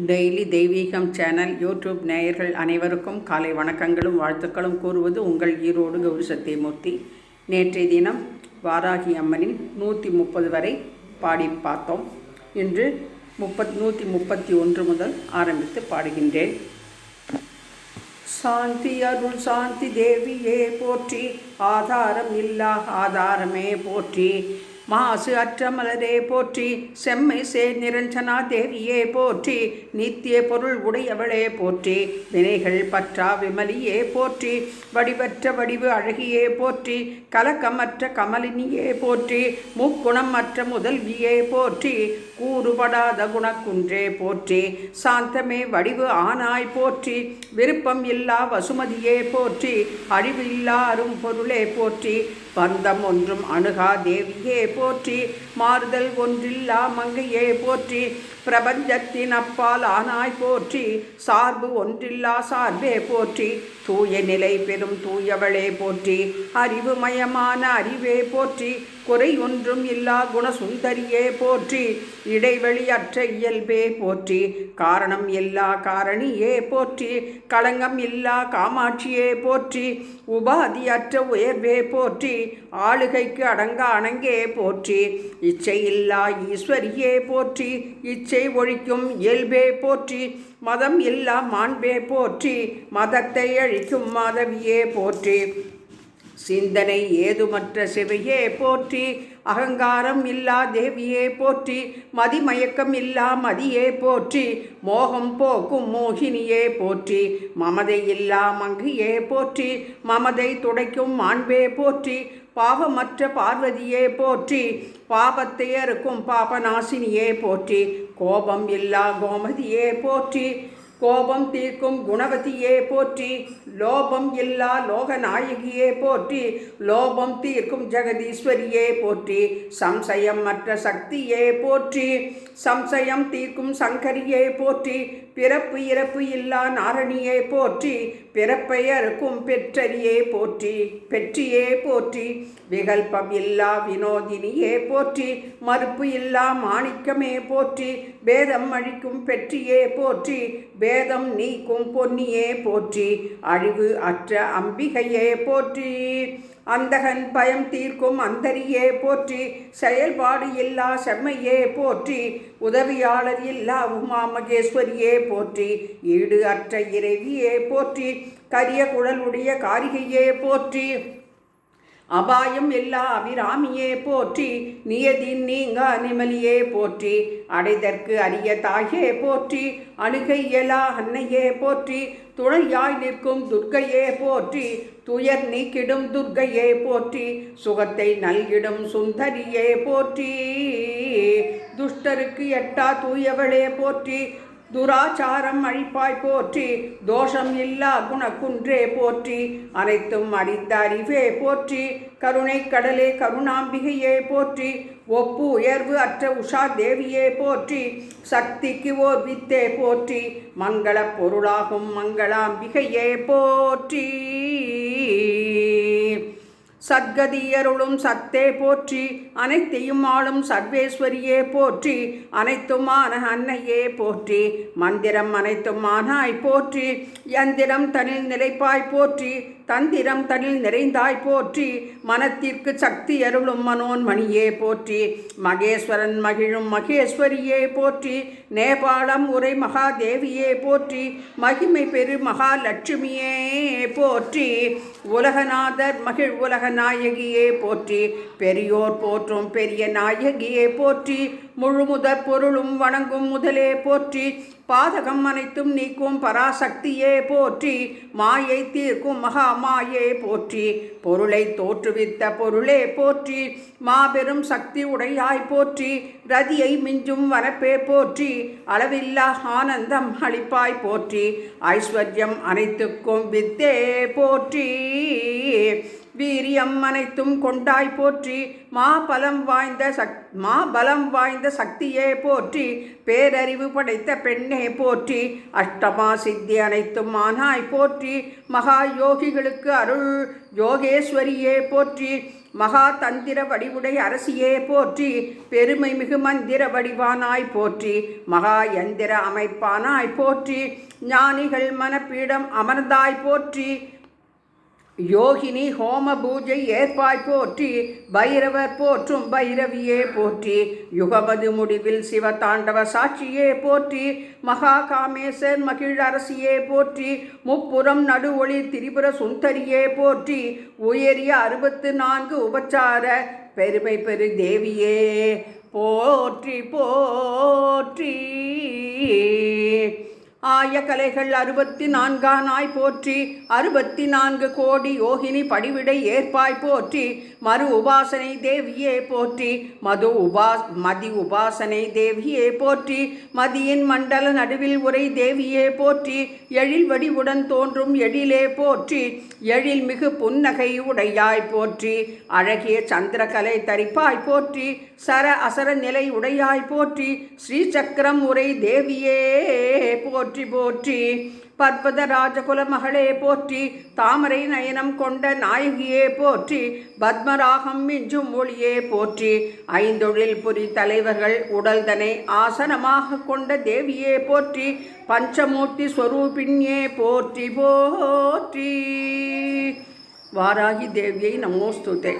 Daily தெய்வீகம் channel YouTube நேயர்கள் அனைவருக்கும் காலை வணக்கங்களும் வாழ்த்துக்களும் கூறுவது உங்கள் ஈரோடு கௌரி சத்தியமூர்த்தி. நேற்றைய தினம் வாராகி அம்மனின் 130 வரை பாடி பார்த்தோம். இன்று 131 முதல் ஆரம்பித்து பாடுகின்றேன். சாந்தி அருள் சாந்தி தேவியே போற்றி, ஆதாரம் இல்லா ஆதாரமே போற்றி, மாசு அற்ற மலரே போற்றி, செம்மை சேர் நிரஞ்சனா தேவியே போற்றி, நித்திய பொருள் உடையவளே போற்றி, வினைகள் பற்றா விமலியே போற்றி, வடிவற்ற வடிவு அழகியே போற்றி, கலக்கமற்ற கமலினியே போற்றி, முக்குணம் அற்ற முதல்வியே போற்றி, கூறுபடாத குணக்குன்றே போற்றி, சாந்தமே வடிவு ஆனாய் போற்றி, விருப்பம் இல்லா வசுமதியே போற்றி, அழிவு இல்லா அரும் பொருளே போற்றி, பந்தம் ஒன்றும் அணுகா தேவியே போற்றி, மாறுதல் ஒன்றில்லா மங்கையே போற்றி, பிரபஞ்சத்தின் அப்பால் ஆனாய் போற்றி, சார்பு ஒன்றில்லா சார்பே போற்றி, தூய நிலை பெறும் தூயவளே போற்றி, அறிவுமயமான அறிவே போற்றி, குறை ஒன்றும் இல்லா குணசுந்தரியே போற்றி, இடைவெளியற்ற இயல்பே போற்றி, காரணம் இல்லா காரணியே போற்றி, களங்கம் இல்லா காமாட்சியே போற்றி, உபாதியற்ற உயர்வே போற்றி, ஆளுகைக்கு அடங்கா அணங்கே போற்றி, இச்சை இல்லா ஈஸ்வரியே போற்றி, இச்சை ஒழிக்கும் இயல்பே போற்றி, மதம் இல்லா மாண்பே போற்றி, மதத்தை அழிக்கும் மாதவியே போற்றி, சிந்தனை ஏதுமற்ற சிவையே போற்றி, அகங்காரம் இல்லா தேவியே போற்றி, மதிமயக்கம் இல்லா மதியே போற்றி, மோகம் போக்கும் மோகினியே போற்றி, மமதை இல்லா மங்கையே போற்றி, மமதை துடைக்கும் மாண்பே போற்றி, பாவமற்ற பார்வதியே போற்றி, பாபத்தை அறுக்கும் பாபநாசினியே போற்றி, கோபம் இல்லா கோமதியே போற்றி, கோபம் தீர்க்கும் குணவதியே போற்றி, லோபம் இல்லா லோகநாயகியே போற்றி, லோபம் தீர்க்கும் ஜெகதீஸ்வரியே போற்றி, சம்சயம் மற்ற சக்தியே போற்றி, சம்சயம் தீர்க்கும் சங்கரியே போற்றி, பிறப்பு இறப்பு இல்லா நாரணியே போற்றி, பிறப்பை அறுக்கும் பெற்றரியே போற்றி, பெற்றியே போற்றி, விகல்பம் இல்லா வினோதினியே போற்றி, மறுப்பு இல்லா மாணிக்கமே போற்றி, பேதம் அழிக்கும் பெற்றியே போற்றி, பேதம் நீக்கும் பொன்னியே போற்றி, அழிவு அற்ற அம்பிகையே போற்றி, அந்தகன் பயம் தீர்க்கும் அந்தரியே போற்றி, செயல்பாடு இல்லா செம்மையே போற்றி, உதவியாளர் இல்லா உமா மகேஸ்வரியே போற்றி, ஈடு அற்ற இறைவியே போற்றி, கரிய குழலுடைய காரிகையே போற்றி, அபாயம் எல்லா அபிராமியே போற்றி, நியதின் நீங்கா நிமலியே போற்றி, அடைதற்கு அரிய தாயே போற்றி, அணுகை இயலா அன்னையே போற்றி, துணையாய் நிற்கும் துர்க்கையே போற்றி, துயர் நீக்கிடும் துர்க்கையே போற்றி, சுகத்தை நல்கிடும் சுந்தரியே போற்றி, துஷ்டருக்கு எட்டா தூயவளே போற்றி, துராச்சாரம் அழிப்பாய் போற்றி, தோஷம் இல்லா குணக்குன்றே போற்றி, அனைத்தும் அறிந்த அறிவே போற்றி, கருணை கடலே கருணாம்பிகையே போற்றி, ஒப்பு உயர்வு அற்ற உஷா தேவியே போற்றி, சக்திக்கு ஓர் வித்தே போற்றி, மங்கள பொருளாகும் மங்களாம்பிகையே போற்றி, சத்கதியருளும் சத்தே போற்றி, அனைத்தையும் ஆளும் சர்வேஸ்வரியே போற்றி, அனைத்துமான அன்னையே போற்றி, மந்திரம் அனைத்தும் ஆனாய் போற்றி, யந்திரம் தனில் நிலைப்பாய் போற்றி, தந்திரம் தனில் நிறைந்தாய் போற்றி, மனத்திற்கு சக்தி அருளும் மனோன்மணியே போற்றி, மகேஸ்வரன் மகிழும் மகேஸ்வரியே போற்றி, நேபாளம் உரை மகாதேவியே போற்றி, மகிமை பெரு மகாலட்சுமியே போற்றி, உலகநாதர் மகிழ் உலக நாயகியே போற்றி, பெரியோர் போற்றும் பெரிய நாயகியே போற்றி, முழுமுதற் பொருளும் வணங்கும் முதலே போற்றி, பாதகம் அனைத்தும் நீக்கும் பராசக்தியே போற்றி, மாயை தீர்க்கும் மகா மாயே போற்றி, பொருளை தோற்றுவித்த பொருளே போற்றி, மாபெரும் சக்தி உடையாய் போற்றி, ரதியை மிஞ்சும் வரப்பே போற்றி, அளவில்லா ஆனந்தம் அளிப்பாய் போற்றி, ஐஸ்வர்யம் அனைத்துக்கும் வித்தே போற்றி, வீரியம் அனைத்தும் கொண்டாய் போற்றி. மாபலம் வாய்ந்த சக்தியே போற்றி. பேரறிவு படைத்த பெண்ணே போற்றி. அஷ்டமா சித்தி அனைத்தும் ஆனாய் போற்றி. மகா யோகிகளுக்கு அருள் யோகேஸ்வரியே போற்றி. மகா தந்திர வடிவுடை அரசியே போற்றி. பெருமை மிகு மந்திர வடிவானாய் போற்றி. மகா யந்திர அமைப்பானாய் போற்றி. ஞானிகள் மனப்பீடம் அமர்ந்தாய் போற்றி. யோகினி ஹோம பூஜை ஏற்பாய் போற்றி. பைரவர் போற்றும் பைரவியே போற்றி. யுகமது முடிவில் சிவதாண்டவ சாட்சியே போற்றி. மகா காமேசர் மகிழ் அரசியே போற்றி. முப்புறம் நடுவொளி திரிபுர சுந்தரியே போற்றி. உயரிய 64 உபச்சார பெருமை பெரு தேவியே போற்றி போற்றி. ஆய கலைகள் 64 போற்றி. 64 கோடி யோகினி படிவிடை ஏற்பாய் போற்றி. மறு உபாசனை தேவியே போற்றி. மதி உபாசனை தேவியே போற்றி. மதியின் மண்டல நடுவில் உரை தேவியே போற்றி. எழில் வடிவுடன் தோன்றும் எழிலே போற்றி. எழில் மிகு புன்னகை உடையாய் போற்றி. அழகிய சந்திரகலை தரிப்பாய் போற்றி. சர அசர நிலை உடையாய் போற்றி. ஸ்ரீசக்கரம் உரை தேவியே போற்றி போற்றி. பர்வத ராஜகுல மகளே போற்றி. தாமரை நயனம் கொண்ட நாயகியே போற்றி. பத்மராகம் மிஞ்சும் மொழியே போற்றி. ஐந்தொழில் புரி தலைவர்கள் உடல்தனை ஆசனமாக கொண்ட தேவியே போற்றி. பஞ்சமூர்த்தி ஸ்வரூபிணியே போற்றி போற்றி. வாராகி தேவியை நமோஸ்துதே.